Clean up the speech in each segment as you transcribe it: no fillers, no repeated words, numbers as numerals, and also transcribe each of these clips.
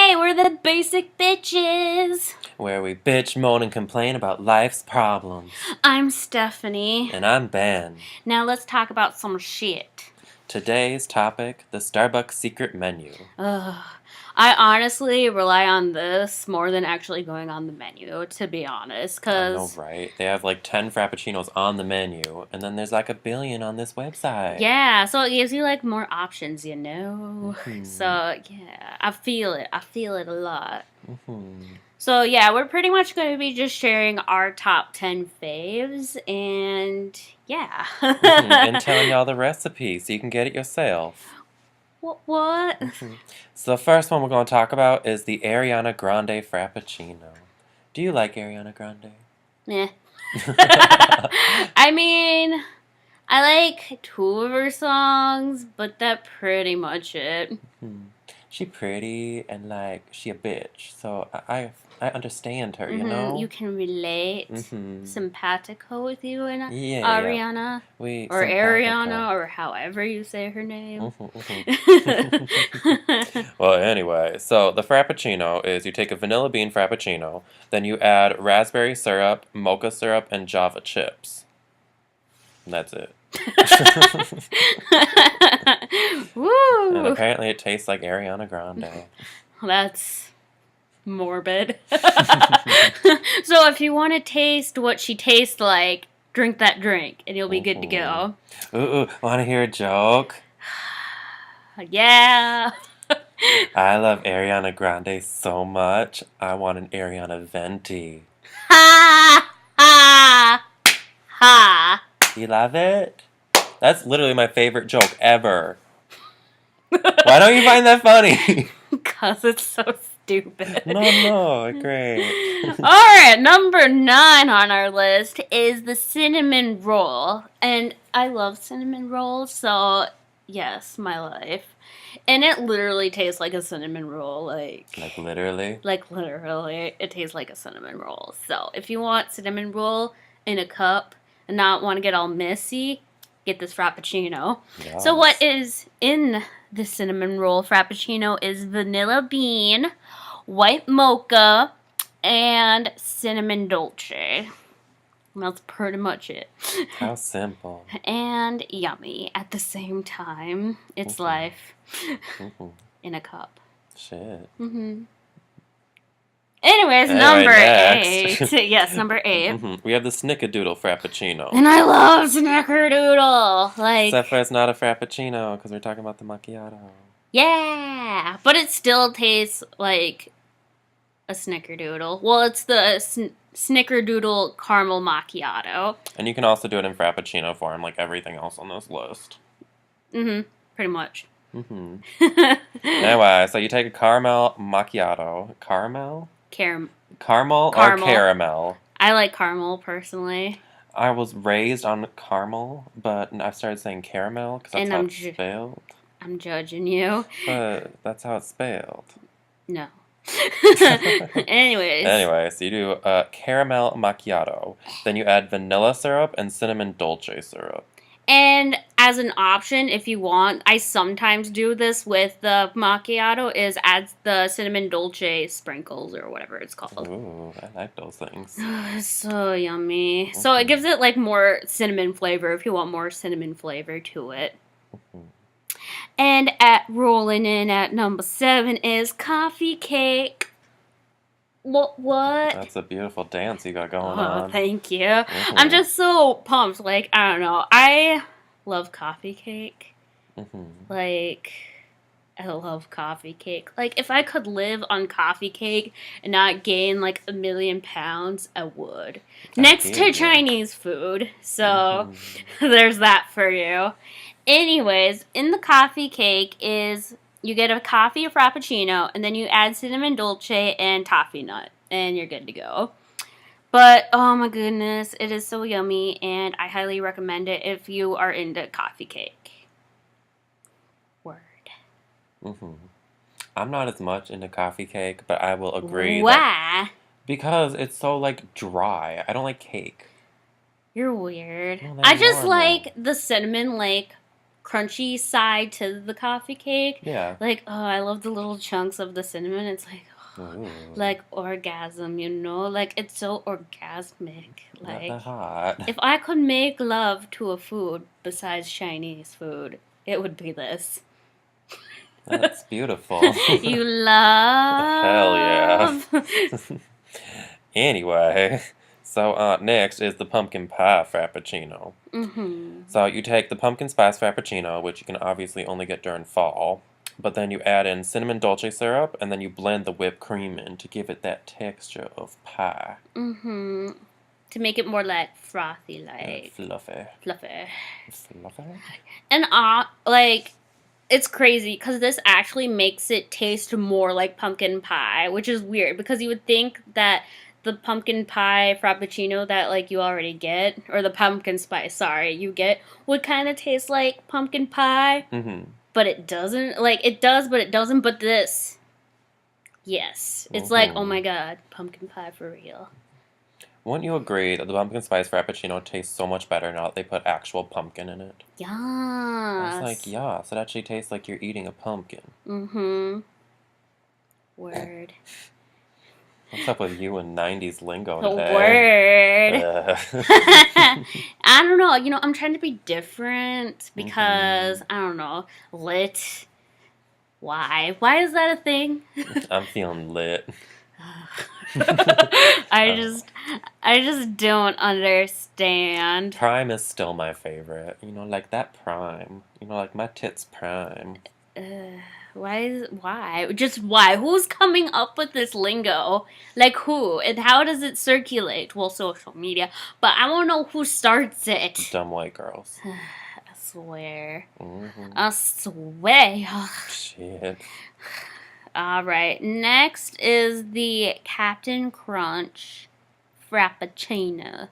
Hey, we're the basic bitches. Where we bitch, moan, and complain about life's problems. I'm Stephanie. And I'm Ben. Now let's talk about some shit. Today's topic, the Starbucks secret menu. Ugh. I honestly rely on this more than actually going on the menu, to be honest, I know, because... right? They have like 10 Frappuccinos on the menu, and then there's like a billion on this website. Yeah, so it gives you like more options, you know? Mm-hmm. So, yeah, I feel it. I feel it a lot. Mm-hmm. So, yeah, we're pretty much going to be just sharing our top 10 faves, and yeah. And telling y'all the recipe so you can get it yourself. What? So the first one we're going to talk about is the Ariana Grande Frappuccino. Do you like Ariana Grande? Meh. I mean, I like two of her songs, but that's pretty much it. She pretty and like she a bitch, so I understand her, you know. You can relate. Simpatico with you and Yeah, Ariana. we Or simpatico. Ariana, or however you say her name. Well, anyway, so the Frappuccino is you take a vanilla bean Frappuccino, then you add raspberry syrup, mocha syrup, and Java chips. And that's it. Woo! And apparently it tastes like Ariana Grande. That's morbid. So if you want to taste what she tastes like, drink that drink and you'll be good to go. Ooh, want to hear a joke? Yeah. I love Ariana Grande so much, I want an Ariana Venti. Ha! Ha! Ha! You love it? That's literally my favorite joke ever. Why don't you find that funny? Because it's so stupid. No, great. Alright, number 9 on our list is the cinnamon roll. And I love cinnamon rolls, so yes, my life. And it literally tastes like a cinnamon roll. Like literally? Like literally, it tastes like a cinnamon roll. So if you want cinnamon roll in a cup and not want to get all messy, get this Frappuccino. Yes. So what is in the cinnamon roll Frappuccino is vanilla bean, white mocha, and cinnamon dolce. And that's pretty much it. How simple. And yummy at the same time. It's life in a cup. Shit. Anyways, number 8. Yes, number 8. We have the Snickerdoodle Frappuccino. And I love Snickerdoodle. Like, except for it's not a Frappuccino, because we're talking about the Macchiato. Yeah, but it still tastes like a Snickerdoodle. Well, it's the Snickerdoodle Caramel Macchiato. And you can also do it in Frappuccino form, like everything else on this list. Pretty much. Anyway, so you take a caramel macchiato. Caramel? Caramel or caramel? I like caramel, personally. I was raised on caramel, but I've started saying caramel because that's how it's spelled. I'm judging you. But that's how it's spelled. No. Anyways. Anyway, so you do a caramel macchiato. Then you add vanilla syrup and cinnamon dolce syrup. And as an option, if you want, I sometimes do this with the macchiato, is add the cinnamon dolce sprinkles or whatever it's called. Ooh, I like those things. It's so yummy. So it gives it like more cinnamon flavor if you want more cinnamon flavor to it. And rolling in at number 7 is coffee cake. What? That's a beautiful dance you got going on. Oh, thank you. I'm just so pumped. Like, I don't know. I love coffee cake. Like, I love coffee cake. Like, if I could live on coffee cake and not gain like 1 million pounds, I would. Next to Chinese food. So, there's that for you. Anyways, in the coffee cake is... You get a coffee frappuccino, and then you add cinnamon dolce and toffee nut, and you're good to go. But, oh my goodness, it is so yummy, and I highly recommend it if you are into coffee cake. Word. I'm not as much into coffee cake, but I will agree. Why? Because it's so, like, dry. I don't like cake. You're weird. Well, I just like the cinnamon, like, crunchy side to the coffee cake. Yeah. Like, oh, I love the little chunks of the cinnamon. It's like, Ooh. like orgasm, you know? Like, it's so orgasmic. Not Like, that hot. if I could make love to a food besides Chinese food, it would be this. That's beautiful. You love. Hell yeah. Anyway, so next is the pumpkin pie Frappuccino. Mm-hmm. So you take the pumpkin spice Frappuccino, which you can obviously only get during fall, but then you add in cinnamon dolce syrup, and then you blend the whipped cream in to give it that texture of pie. Mm-hmm. To make it more like frothy, like fluffy. Fluffy. Fluffy? And like, it's crazy because this actually makes it taste more like pumpkin pie, which is weird because you would think that the pumpkin pie frappuccino that like you already get, or the pumpkin spice, sorry, you get, would kind of taste like pumpkin pie, but it doesn't. Like, it does, but it doesn't. But this, yes, it's like, oh my god, pumpkin pie for real. Wouldn't you agree that the pumpkin spice frappuccino tastes so much better now that they put actual pumpkin in it? Yes. I was like, yes, it actually tastes like you're eating a pumpkin. Mm-hmm. Word. What's up with you and 90s lingo The today? word. I don't know. You know, I'm trying to be different because, I don't know, lit. Why? Why is that a thing? I'm feeling lit. I just don't understand. Prime is still my favorite. You know, like that prime. You know, like my tits prime. Why? Just why? Who's coming up with this lingo? Like, who? And how does it circulate? Well, social media. But I want to know who starts it. Dumb white girls. I swear. Mm-hmm. I swear. Shit. Alright, next is the Captain Crunch Frappuccino.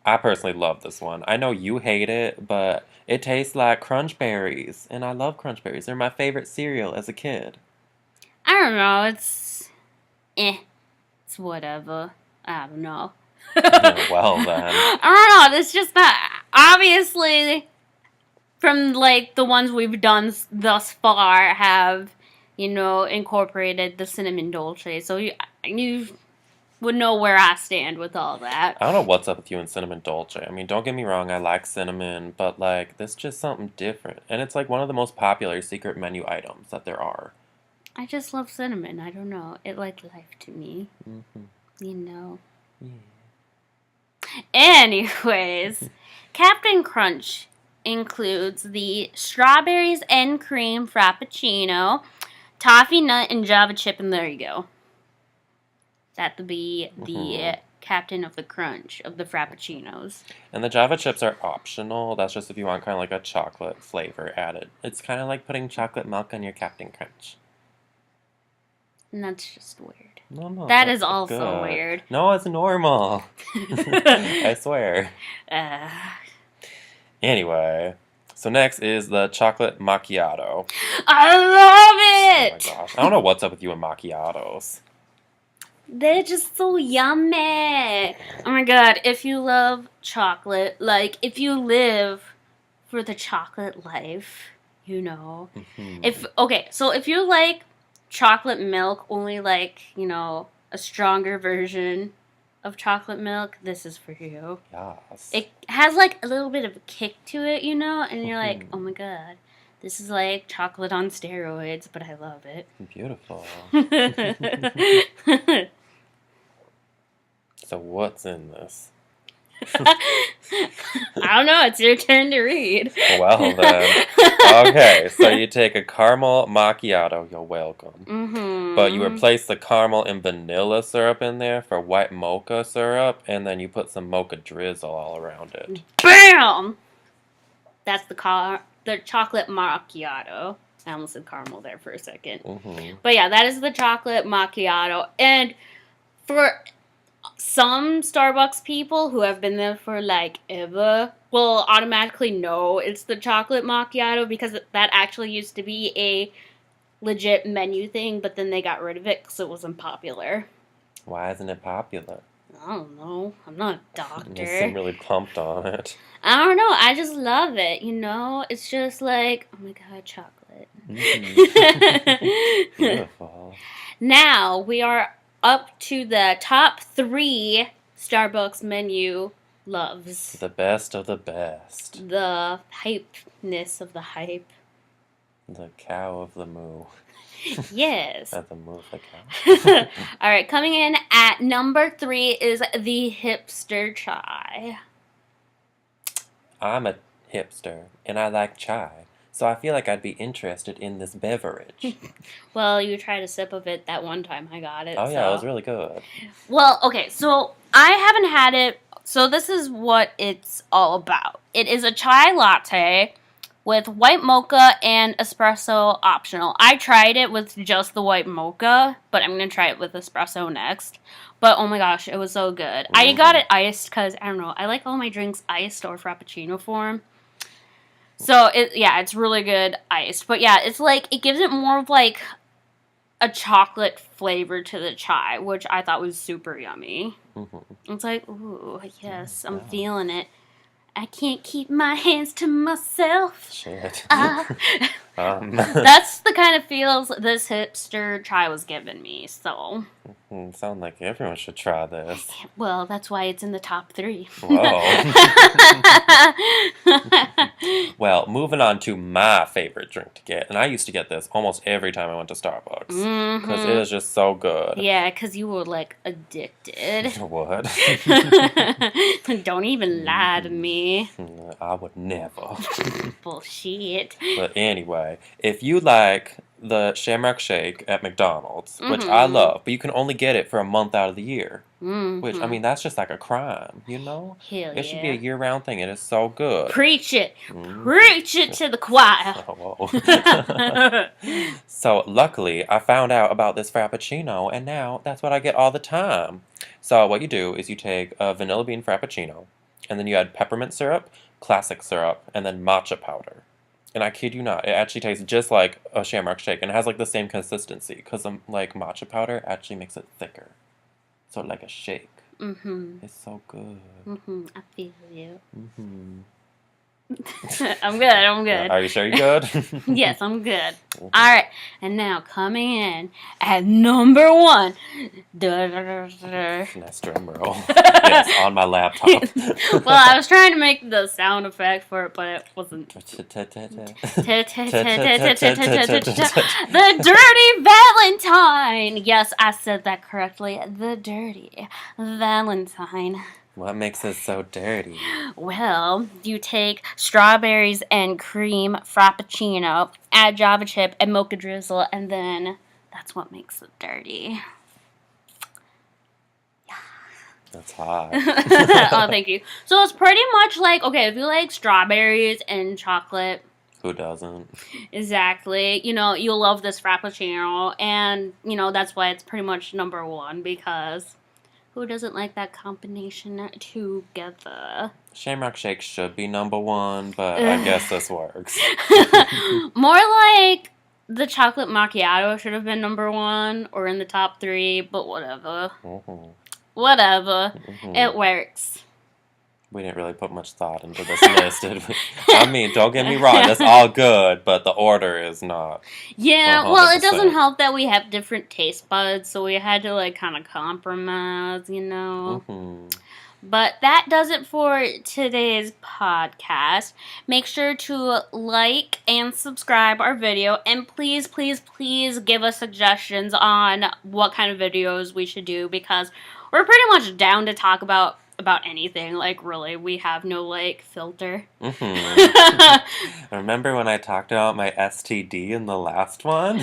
I personally love this one. I know you hate it, but it tastes like crunch berries, and I love crunch berries. They're my favorite cereal as a kid. I don't know, it's it's whatever. I don't know. Yeah, well then. I don't know, it's just that obviously from like the ones we've done thus far have, you know, incorporated the cinnamon dolce. So you would know where I stand with all that. I don't know what's up with you and cinnamon dolce. I mean, don't get me wrong, I like cinnamon, but like this is just something different. And it's like one of the most popular secret menu items that there are. I just love cinnamon. I don't know. It like life to me. Mm-hmm. You know. Yeah. Anyways, Captain Crunch includes the strawberries and cream frappuccino, toffee nut, and java chip, and there you go. That would be the captain of the crunch of the frappuccinos. And the java chips are optional. That's just if you want kind of like a chocolate flavor added. It's kind of like putting chocolate milk on your Captain Crunch. And that's just weird. No, that is also good. Weird. No, it's normal. I swear. Anyway, so next is the chocolate macchiato. I love it! Oh my gosh. I don't know what's up with you and macchiatos. They're just so yummy. Oh my god, if you love chocolate, like if you live for the chocolate life, you know. If you like chocolate milk, only like, you know, a stronger version of chocolate milk, this is for you. Yes. It has like a little bit of a kick to it, you know, and you're like, oh my god, this is like chocolate on steroids, but I love it. Beautiful. So what's in this? I don't know. It's your turn to read. Well then. Okay, so you take a caramel macchiato. You're welcome. Mm-hmm. But you replace the caramel and vanilla syrup in there for white mocha syrup, and then you put some mocha drizzle all around it. Bam! That's the chocolate macchiato. I almost said caramel there for a second. Mm-hmm. But yeah, that is the chocolate macchiato. And for some Starbucks people who have been there for like ever will automatically know it's the chocolate macchiato because that actually used to be a legit menu thing, but then they got rid of it because it wasn't popular. Why isn't it popular? I don't know. I'm not a doctor. You seem really pumped on it. I don't know. I just love it, you know? It's just like, oh my god, chocolate. Beautiful. Now, we are up to the top 3 Starbucks menu loves. The best of the best. The hypeness of the hype. The cow of the moo. Yes. At the moo of the cow. All right, coming in at number 3 is the hipster chai. I'm a hipster, and I like chai, so I feel like I'd be interested in this beverage. Well, you tried a sip of it that one time I got it. Oh, yeah, it was really good. Well, okay, so I haven't had it, so this is what it's all about. It is a chai latte with white mocha and espresso optional. I tried it with just the white mocha, but I'm going to try it with espresso next. But oh my gosh, it was so good. I got it iced because, I don't know, I like all my drinks iced or Frappuccino form. So, it's really good iced. But yeah, it's like, it gives it more of like a chocolate flavor to the chai, which I thought was super yummy. Mm-hmm. It's like, ooh, yes, I'm feeling it. I can't keep my hands to myself. Shit. That's the kind of feels this hipster chai was giving me, so. Sound like everyone should try this. Well, that's why it's in the top 3. Whoa. Well, moving on to my favorite drink to get. And I used to get this almost every time I went to Starbucks. Because it is just so good. Yeah, because you were, like, addicted. What? Don't even lie to me. I would never. Bullshit. But anyway, if you like the Shamrock Shake at McDonald's, which I love, but you can only get it for a month out of the year. Which, I mean, that's just like a crime, you know? Hell it should be a year-round thing. It is so good. Preach it. Preach it to the choir. So, luckily, I found out about this Frappuccino, and now that's what I get all the time. So, what you do is you take a vanilla bean Frappuccino, and then you add peppermint syrup, classic syrup, and then matcha powder. And I kid you not, it actually tastes just like a Shamrock Shake, and it has like the same consistency, because like matcha powder actually makes it thicker. So like a shake. It's so good. I feel you. I'm good. Are you sure you're good? Yes, I'm good. Alright, and now coming in at number 1. Nice drum roll. Yes, on my laptop. Well, I was trying to make the sound effect for it, but it wasn't. The Dirty Valentine! Yes, I said that correctly. The Dirty Valentine. What makes it so dirty? Well, you take strawberries and cream Frappuccino, add Java chip and mocha drizzle, and then that's what makes it dirty. That's hot. Oh, thank you. So it's pretty much like, okay, if you like strawberries and chocolate. Who doesn't? Exactly. You know, you'll love this Frappuccino, and, you know, that's why it's pretty much number 1, because who doesn't like that combination together? Shamrock Shake should be number 1, but I guess this works. More like the chocolate macchiato should have been number 1 or in the top 3, but whatever. Whatever. It works. We didn't really put much thought into this list, did we? I mean, don't get me wrong, that's all good, but the order is not. Yeah, 100%. Well, it doesn't help that we have different taste buds, so we had to, like, kind of compromise, you know? But that does it for today's podcast. Make sure to like and subscribe our video, and please, please, please give us suggestions on what kind of videos we should do, because we're pretty much down to talk about anything. Like, really, we have no, like, filter. Remember when I talked about my STD in the last one?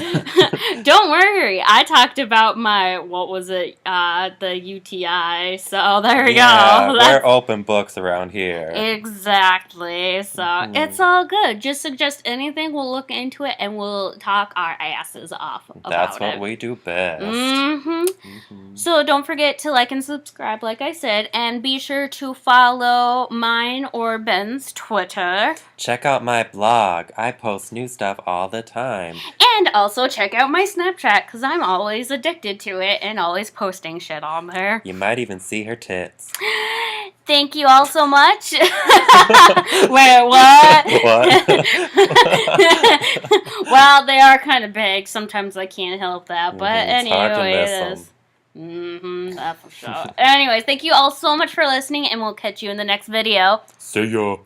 Don't worry, I talked about my, what was it, the UTI, so there we go. We're open books around here. Exactly, so it's all good. Just suggest anything, we'll look into it, and we'll talk our asses off about it. That's what we do best. So don't forget to like and subscribe, like I said, and be sure to follow mine or Ben's Twitter. Check out my blog. I post new stuff all the time. And also check out my Snapchat, because I'm always addicted to it and always posting shit on there. You might even see her tits. Thank you all so much. Wait, what? What? Well, they are kind of big. Sometimes I can't help that. But It's hard to miss anyways. them. That's for sure. Anyways, thank you all so much for listening, and we'll catch you in the next video. See ya.